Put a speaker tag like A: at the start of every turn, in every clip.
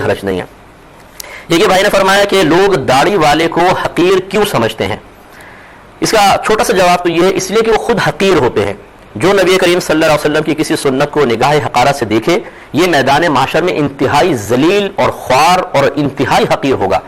A: حرج نہیں ہے۔ یہ بھائی نے فرمایا کہ لوگ داڑھی والے کو حقیر کیوں سمجھتے ہیں؟ اس کا چھوٹا سا جواب تو یہ ہے، اس لیے کہ وہ خود حقیر ہوتے ہیں۔ جو نبی کریم صلی اللہ علیہ وسلم کی کسی سنت کو نگاہ حقارت سے دیکھے، یہ میدان محشر میں انتہائی ذلیل اور خوار اور انتہائی حقیر ہوگا،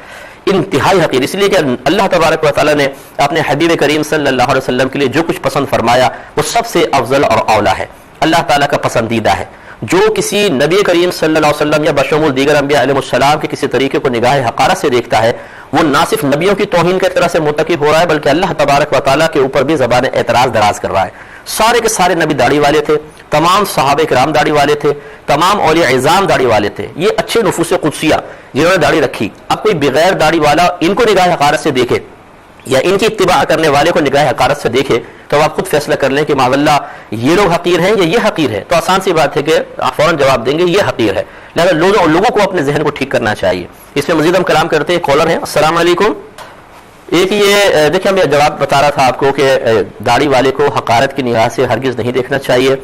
A: انتہائی حقیر۔ اس لیے کہ اللہ تبارک و تعالیٰ نے اپنے حبیب کریم صلی اللہ علیہ وسلم کے لیے جو کچھ پسند فرمایا وہ سب سے افضل اور اولیٰ ہے، اللہ تعالیٰ کا پسندیدہ ہے۔ جو کسی نبی کریم صلی اللہ علیہ وسلم یا بشمول دیگر انبیاء علیہ السلام کے کسی طریقے کو نگاہ حقارت سے دیکھتا ہے، وہ نہ صرف نبیوں کی توہین کی طرح سے مرتکب ہو رہا ہے بلکہ اللہ تبارک و تعالیٰ کے اوپر بھی زبان اعتراض دراز کر رہا ہے۔ سارے کے سارے نبی داڑھی والے تھے، تمام صحابہ کرام داڑھی والے تھے، تمام اولیاء اعظام داڑھی والے تھے، یہ اچھے نفوس قدسیہ جنہوں نے داڑھی رکھی۔ اب کوئی بغیر داڑھی والا ان کو نگاہ حقارت سے دیکھے یا ان کی اتباع کرنے والے کو نگاہ حقارت سے دیکھے تو آپ خود فیصلہ کر لیں کہ معاذ اللہ یہ لوگ حقیر ہیں یا یہ حقیر ہے، تو آسان سی بات ہے کہ آپ فوراً جواب دیں گے یہ حقیر ہے۔ لہذا لوگوں کو اپنے ذہن کو ٹھیک کرنا چاہیے۔ اس میں مزید ہم کلام کرتے ہیں۔ کالر ہیں، السلام علیکم۔ ایک یہ دیکھیں میں جواب بتا رہا تھا آپ کو کہ داڑھی والے کو حقارت کی نگاہ سے ہرگز نہیں دیکھنا چاہیے۔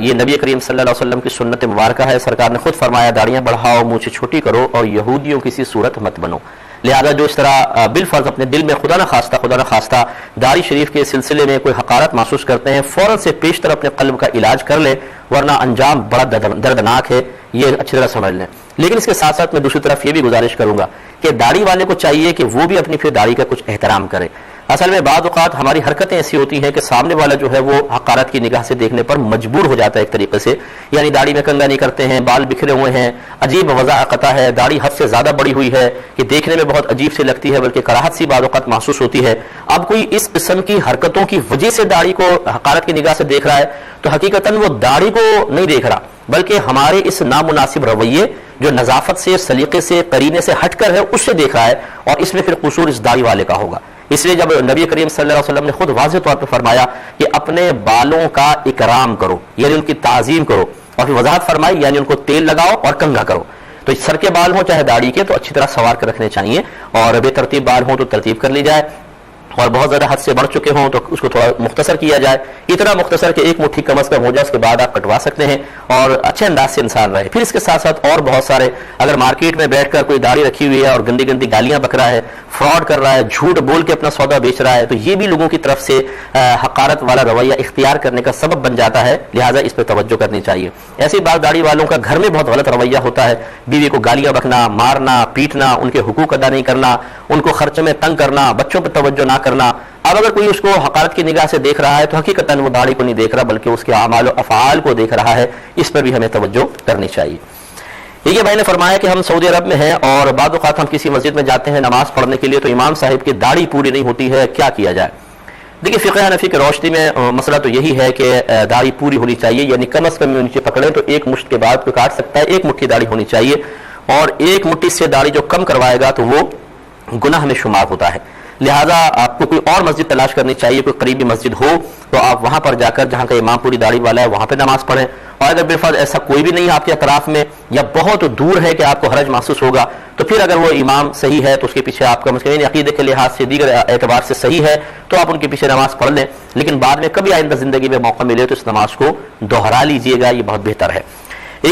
A: یہ نبی کریم صلی اللہ علیہ وسلم کی سنت مبارکہ ہے، سرکار نے خود فرمایا داڑیاں بڑھاؤ، مونچھیں چھوٹی کرو اور یہودیوں کی سی صورت مت بنو۔ لہذا جو اس طرح بالفرض اپنے دل میں خدا نہ خواستہ داڑھی شریف کے سلسلے میں کوئی حقارت محسوس کرتے ہیں، فوراً سے پیشتر اپنے قلب کا علاج کر لیں، ورنہ انجام بڑا دردناک ہے، یہ اچھی طرح سمجھ لیں۔ لیکن اس کے ساتھ ساتھ میں دوسری طرف یہ بھی گزارش کروں گا کہ داڑھی والے کو چاہیے کہ وہ بھی اپنی پھر داڑھی کا کچھ احترام کرے۔ اصل میں بعض اوقات ہماری حرکتیں ایسی ہوتی ہیں کہ سامنے والا جو ہے وہ حقارت کی نگاہ سے دیکھنے پر مجبور ہو جاتا ہے ایک طریقے سے، یعنی داڑھی میں کنگھا نہیں کرتے ہیں، بال بکھرے ہوئے ہیں، عجیب وضاحت ہے، داڑھی حد سے زیادہ بڑی ہوئی ہے کہ دیکھنے میں بہت عجیب سی لگتی ہے، بلکہ کراہت سی بعض اوقات محسوس ہوتی ہے۔ اب کوئی اس قسم کی حرکتوں کی وجہ سے داڑھی کو حقارت کی نگاہ سے دیکھ رہا ہے تو حقیقتاً وہ داڑھی کو نہیں دیکھ رہا بلکہ ہمارے اس نامناسب رویے جو نظافت سے، سلیقے سے، قرینے سے ہٹ کر ہے اس سے دیکھ رہا ہے، اور اس میں پھر قصور اس داڑھی والے کا ہوگا۔ اس لیے جب نبی کریم صلی اللہ علیہ وسلم نے خود واضح طور پہ فرمایا کہ اپنے بالوں کا اکرام کرو، یعنی ان کی تعظیم کرو، اور پھر وضاحت فرمائی یعنی ان کو تیل لگاؤ اور کنگھا کرو۔ تو سر کے بال ہوں چاہے داڑھی کے تو اچھی طرح سنوار کر رکھنے چاہیے، اور بے ترتیب بال ہوں تو ترتیب کر لی جائے، اور بہت زیادہ حد سے بڑھ چکے ہوں تو اس کو تھوڑا مختصر کیا جائے، اتنا مختصر کہ ایک مٹھی کم از کم ہو جائے، اس کے بعد آپ کٹوا سکتے ہیں اور اچھے انداز سے انسان رہے۔ پھر اس کے ساتھ ساتھ اور بہت سارے، اگر مارکیٹ میں بیٹھ کر کوئی داڑھی رکھی ہوئی ہے اور گندی گندی گالیاں بک رہا ہے، فراڈ کر رہا ہے، جھوٹ بول کے اپنا سودا بیچ رہا ہے، تو یہ بھی لوگوں کی طرف سے حقارت والا رویہ اختیار کرنے کا سبب بن جاتا ہے، لہٰذا اس پہ توجہ کرنی چاہیے۔ ایسی بات داڑھی والوں کا گھر میں بہت غلط رویہ ہوتا ہے، بیوی کو گالیاں بکنا، مارنا، پیٹنا، ان کے حقوق ادا نہیں کرنا، ان کو خرچ میں تنگ کرنا، بچوں پہ توجہ نہ کرنا۔ اب اگر کوئی اس کو حقارت کی نگاہ سے دیکھ رہا ہے تو حقیقتاً وہ داڑھی کو نہیں دیکھ رہا بلکہ اس کے اعمال و افعال کو دیکھ رہا ہے، اس پر بھی ہمیں توجہ کرنی چاہیے۔ یہ بھائی نے فرمایا کہ ہم سعودی عرب میں ہیں اور بعض اوقات ہم کسی مسجد میں جاتے ہیں نماز پڑھنے کے لیے تو امام صاحب کی داڑھی پوری نہیں ہوتی ہے، کیا کیا جائے؟ دیکھیے فقہ حنفی کی روشنی میں مسئلہ تو یہی ہے کہ داڑھی پوری ہونی چاہیے، یعنی کم از کم نیچے پکڑیں تو ایک مشت کے بعد کوئی کاٹ سکتا ہے، ایک مٹھی داڑھی ہونی چاہیے، اور ایک مٹھی سے داڑھی جو کم کروائے گا تو وہ گناہ میں شمار ہوتا ہے۔ لہذا آپ کو کوئی اور مسجد تلاش کرنی چاہیے، کوئی قریبی مسجد ہو تو آپ وہاں پر جا کر جہاں کا امام پوری داڑھی والا ہے وہاں پہ نماز پڑھیں، اور اگر بالفرض ایسا کوئی بھی نہیں ہے آپ کے اطراف میں یا بہت دور ہے کہ آپ کو حرج محسوس ہوگا تو پھر اگر وہ امام صحیح ہے تو اس کے پیچھے آپ کا مسئلہ عقیدے کے لحاظ سے دیگر اعتبار سے صحیح ہے تو آپ ان کے پیچھے نماز پڑھ لیں، لیکن بعد میں کبھی آئندہ زندگی میں موقع ملے تو اس نماز کو دوہرا لیجئے گا، یہ بہت بہتر ہے۔